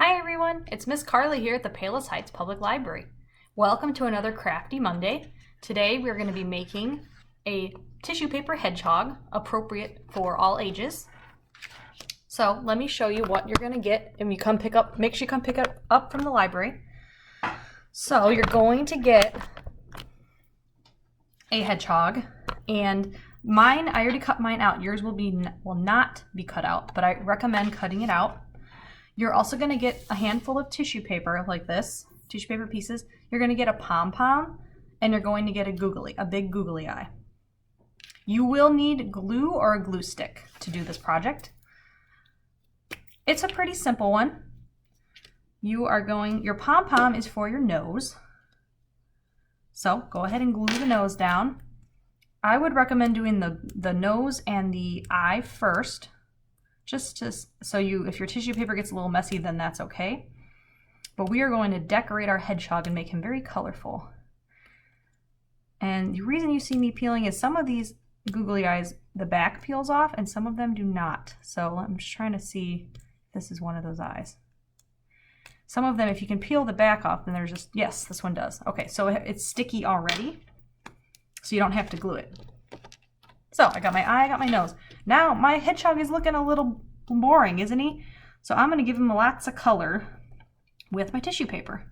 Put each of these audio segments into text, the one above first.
Hi everyone, it's Miss Carly here at the Palos Heights Public Library. Welcome to another Crafty Monday. Today we're going to be making a tissue paper hedgehog appropriate for all ages. So let me show you what you're going to get and make sure you come pick it up from the library. So you're going to get a hedgehog, and mine, I already cut mine out. Yours will not be cut out, but I recommend cutting it out. You're also going to get a handful of tissue paper like this, tissue paper pieces. You're going to get a pom-pom, and you're going to get a big googly eye. You will need glue or a glue stick to do this project. It's a pretty simple one. Your pom-pom is for your nose. So go ahead and glue the nose down. I would recommend doing the nose and the eye first. If your tissue paper gets a little messy, then that's okay. But we are going to decorate our hedgehog and make him very colorful. And the reason you see me peeling is some of these googly eyes, the back peels off and some of them do not. So I'm just trying to see if this is one of those eyes. Some of them, if you can peel the back off, then yes, this one does. Okay, so it's sticky already, so you don't have to glue it. So I got my eye, I got my nose. Now my hedgehog is looking a little boring, isn't he? So I'm going to give him lots of color with my tissue paper.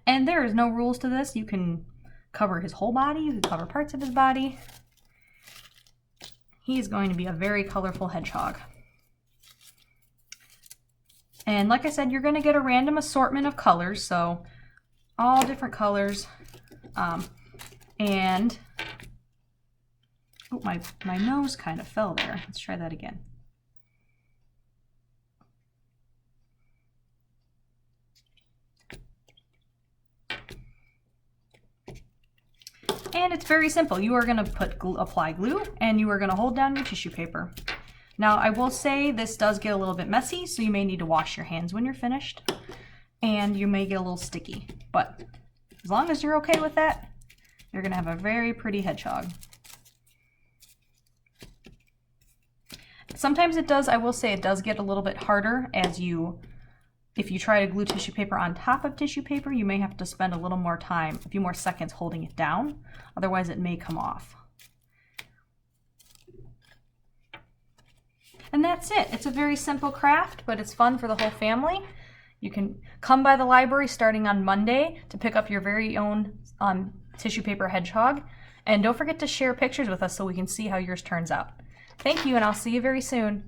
And there is no rules to this. You can cover his whole body, you can cover parts of his body. He is going to be a very colorful hedgehog. And like I said, you're going to get a random assortment of colors, so all different colors. Oh, my nose kind of fell there. Let's try that again. And it's very simple. You are going to apply glue, and you are going to hold down your tissue paper. Now, I will say this does get a little bit messy, so you may need to wash your hands when you're finished, and you may get a little sticky. But as long as you're okay with that, you're going to have a very pretty hedgehog. Sometimes I will say it does get a little bit harder if you try to glue tissue paper on top of tissue paper, you may have to spend a few more seconds holding it down. Otherwise it may come off. And that's it. It's a very simple craft, but it's fun for the whole family. You can come by the library starting on Monday to pick up your very own tissue paper hedgehog. And don't forget to share pictures with us so we can see how yours turns out. Thank you, and I'll see you very soon.